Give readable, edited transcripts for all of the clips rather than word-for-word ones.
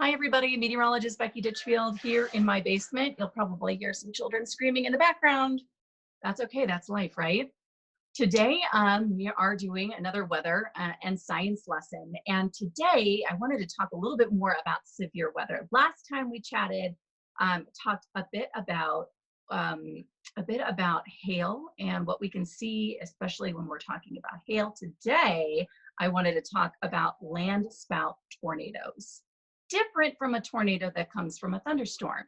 Hi everybody, Meteorologist Becky Ditchfield here in my basement. You'll probably hear some children screaming in the background. That's okay, that's life, right? Today we are doing another weather and science lesson. And today I wanted to talk a little bit more about severe weather. Last time we chatted, talked a bit about hail and what we can see, especially when we're talking about hail. Today, I wanted to talk about landspout tornadoes. Different from a tornado that comes from a thunderstorm.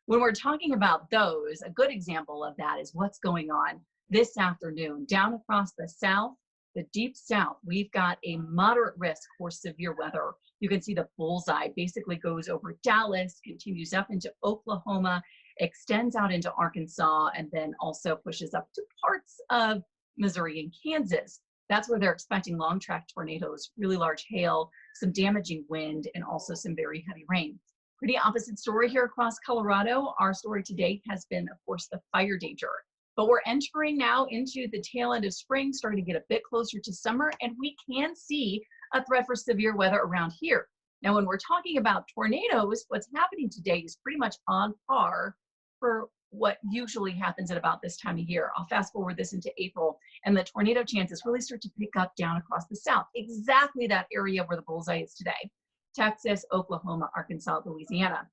When we're talking about those, a good example of that is what's going on this afternoon. Down across the south, the deep south, we've got a moderate risk for severe weather. You can see the bullseye basically goes over Dallas, continues up into Oklahoma, extends out into Arkansas, and then also pushes up to parts of Missouri and Kansas. That's where they're expecting long track tornadoes, really large hail, some damaging wind, and also some very heavy rain. Pretty opposite story here across Colorado. Our story to date has been, of course, the fire danger. But we're entering now into the tail end of spring, starting to get a bit closer to summer, and we can see a threat for severe weather around here. Now, when we're talking about tornadoes, what's happening today is pretty much on par for what usually happens at about this time of year. I'll fast forward this into April, and the tornado chances really start to pick up down across the south, exactly that area where the bullseye is today. Texas, Oklahoma, Arkansas, Louisiana.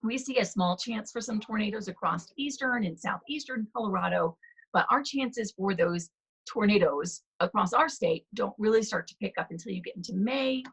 We see a small chance for some tornadoes across eastern and southeastern Colorado, but our chances for those tornadoes across our state don't really start to pick up until you get into May,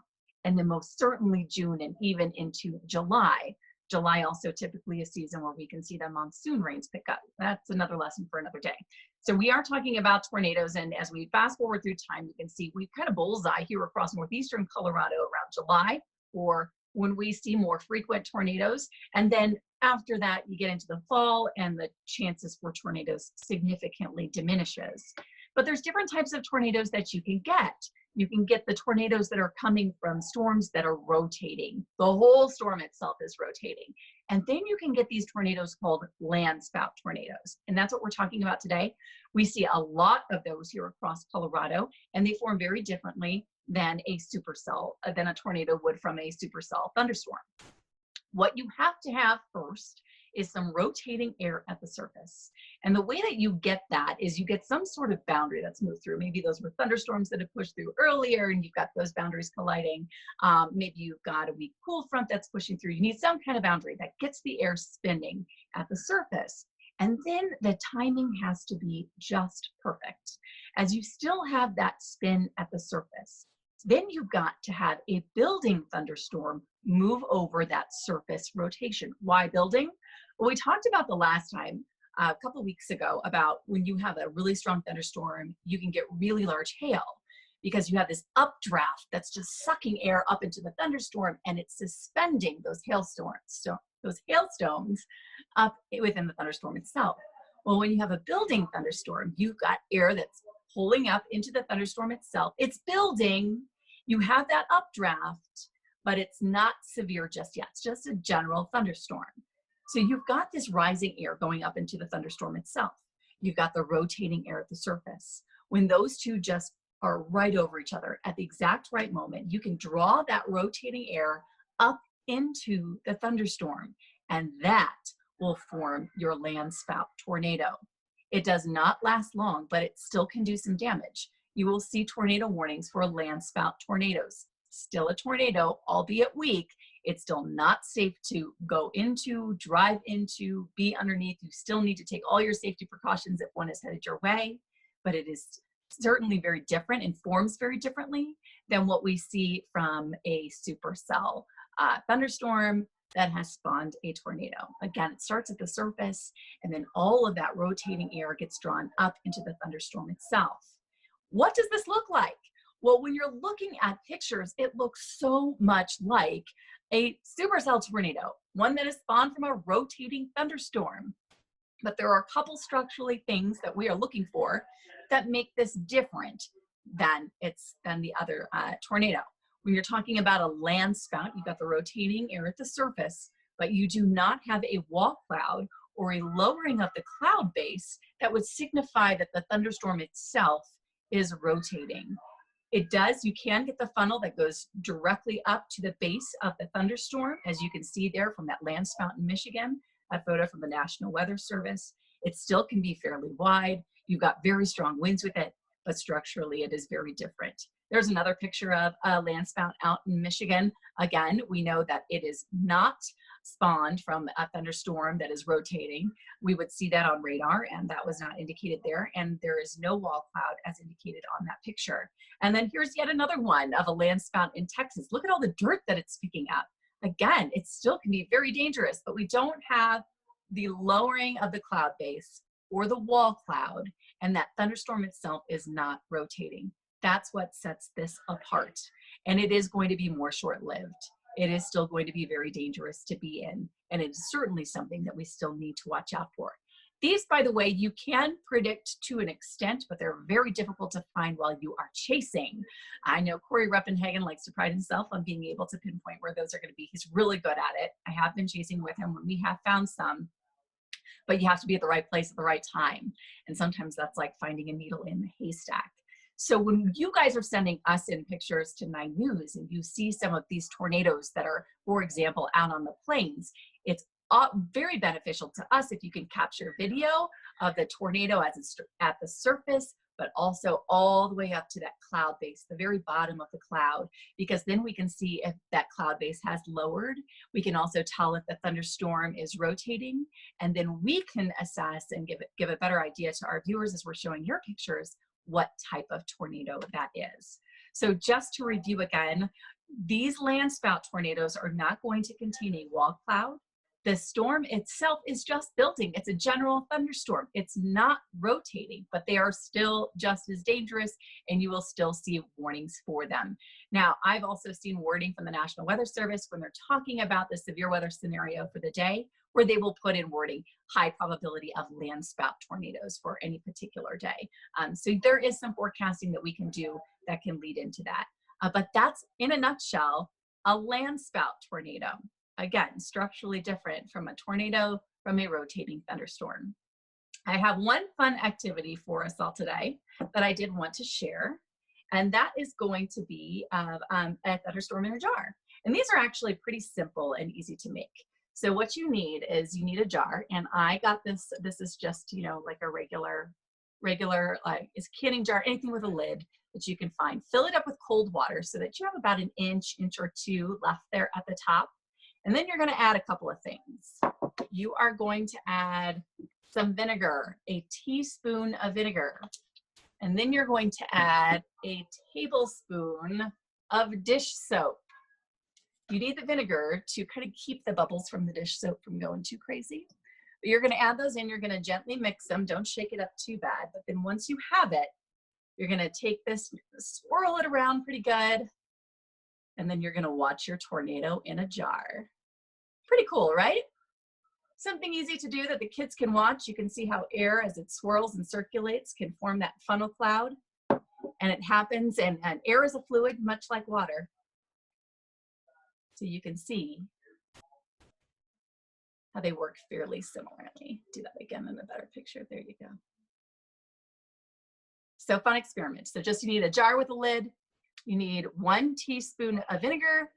and then most certainly June and even into July. July also typically a season where we can see the monsoon rains pick up. That's another lesson for another day. So we are talking about tornadoes, and as we fast forward through time, you can see we kind of bullseye here across northeastern Colorado around July, or when we see more frequent tornadoes. And then after that, you get into the fall and the chances for tornadoes significantly diminishes. But there's different types of tornadoes that you can get. You can get the tornadoes that are coming from storms that are rotating. The whole storm itself is rotating. And then you can get these tornadoes called landspout tornadoes. And that's what we're talking about today. We see a lot of those here across Colorado, and they form very differently than a supercell, than a tornado would from a supercell thunderstorm. What you have to have first is some rotating air at the surface. And the way that you get that is you get some sort of boundary that's moved through. Maybe those were thunderstorms that have pushed through earlier and you've got those boundaries colliding. Maybe you've got a weak cool front that's pushing through. You need some kind of boundary that gets the air spinning at the surface. And then the timing has to be just perfect. As you still have that spin at the surface, then you've got to have a building thunderstorm move over that surface rotation. Why building? Well, we talked about the last time, a couple of weeks ago, about when you have a really strong thunderstorm, you can get really large hail because you have this updraft that's just sucking air up into the thunderstorm, and it's suspending those hailstones up within the thunderstorm itself. Well, when you have a building thunderstorm, you've got air that's pulling up into the thunderstorm itself. It's building. You have that updraft, but it's not severe just yet. It's just a general thunderstorm. So you've got this rising air going up into the thunderstorm itself. You've got the rotating air at the surface. When those two just are right over each other at the exact right moment, you can draw that rotating air up into the thunderstorm, and that will form your landspout tornado. It does not last long, but it still can do some damage. You will see tornado warnings for landspout tornadoes. Still a tornado, albeit weak. It's still not safe to go into, drive into, be underneath. You still need to take all your safety precautions if one is headed your way, but it is certainly very different and forms very differently than what we see from a supercell thunderstorm that has spawned a tornado. Again, it starts at the surface, and then all of that rotating air gets drawn up into the thunderstorm itself. What does this look like? Well, when you're looking at pictures, it looks so much like a supercell tornado, one that is spawned from a rotating thunderstorm. But there are a couple structurally things that we are looking for that make this different than the other tornado. When you're talking about a landspout, you've got the rotating air at the surface, but you do not have a wall cloud or a lowering of the cloud base that would signify that the thunderstorm itself is rotating. It does, you can get the funnel that goes directly up to the base of the thunderstorm, as you can see there from that landspout in Michigan, a photo from the National Weather Service. It still can be fairly wide. You've got very strong winds with it, but structurally it is very different. There's another picture of a landspout out in Michigan. Again, we know that it is not spawned from a thunderstorm that is rotating. We would see that on radar, and that was not indicated there. And there is no wall cloud as indicated on that picture. And then here's yet another one of a landspout in Texas. Look at all the dirt that it's picking up. Again, it still can be very dangerous, but we don't have the lowering of the cloud base or the wall cloud, and that thunderstorm itself is not rotating. That's what sets this apart. And it is going to be more short-lived. It is still going to be very dangerous to be in. And it is certainly something that we still need to watch out for. These, by the way, you can predict to an extent, but they're very difficult to find while you are chasing. I know Corey Reppenhagen likes to pride himself on being able to pinpoint where those are going to be. He's really good at it. I have been chasing with him when we have found some, but you have to be at the right place at the right time. And sometimes that's like finding a needle in the haystack. So when you guys are sending us in pictures to 9 News and you see some of these tornadoes that are, for example, out on the plains, it's very beneficial to us if you can capture video of the tornado as it's at the surface, but also all the way up to that cloud base, the very bottom of the cloud, because then we can see if that cloud base has lowered. We can also tell if the thunderstorm is rotating, and then we can assess and give a better idea to our viewers as we're showing your pictures what type of tornado that is. So just to review again, these landspout tornadoes are not going to contain a wall cloud. The storm itself is just building. It's a general thunderstorm. It's not rotating, but they are still just as dangerous, and you will still see warnings for them. Now, I've also seen wording from the National Weather Service when they're talking about the severe weather scenario for the day, where they will put in wording, high probability of landspout tornadoes for any particular day. So there is some forecasting that we can do that can lead into that. But that's, in a nutshell, a landspout tornado. Again, structurally different from a tornado from a rotating thunderstorm. I have one fun activity for us all today that I did want to share, and that is going to be a thunderstorm in a jar. And these are actually pretty simple and easy to make. So what you need is you need a jar, and I got this. This is just, you know, like a regular like is canning jar, anything with a lid that you can find. Fill it up with cold water so that you have about an inch or two left there at the top. And then you're going to add a couple of things. You are going to add some vinegar, a teaspoon of vinegar. And then you're going to add a tablespoon of dish soap. You need the vinegar to kind of keep the bubbles from the dish soap from going too crazy. But you're going to add those in. You're going to gently mix them. Don't shake it up too bad. But then once you have it, you're going to take this, swirl it around pretty good. And then you're going to watch your tornado in a jar. Pretty cool, right? Something easy to do that the kids can watch. You can see how air, as it swirls and circulates, can form that funnel cloud. And it happens, and air is a fluid, much like water. So you can see how they work fairly similarly. Do that again in a better picture. There you go. So fun experiment. So just you need a jar with a lid. You need 1 teaspoon of vinegar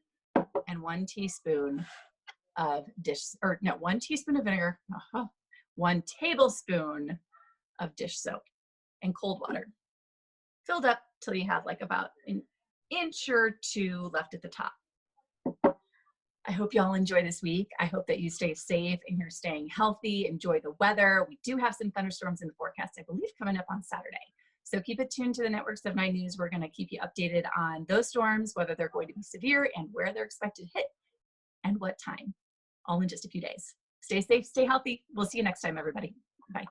and 1 teaspoon of 1 teaspoon of vinegar, 1 tablespoon of dish soap, and cold water. Filled up till you have like about an inch or two left at the top. I hope y'all enjoy this week. I hope that you stay safe and you're staying healthy. Enjoy the weather. We do have some thunderstorms in the forecast, I believe, coming up on Saturday. So keep it tuned to the networks of 9 News. We're going to keep you updated on those storms, whether they're going to be severe and where they're expected to hit and what time, all in just a few days. Stay safe, stay healthy. We'll see you next time, everybody. Bye.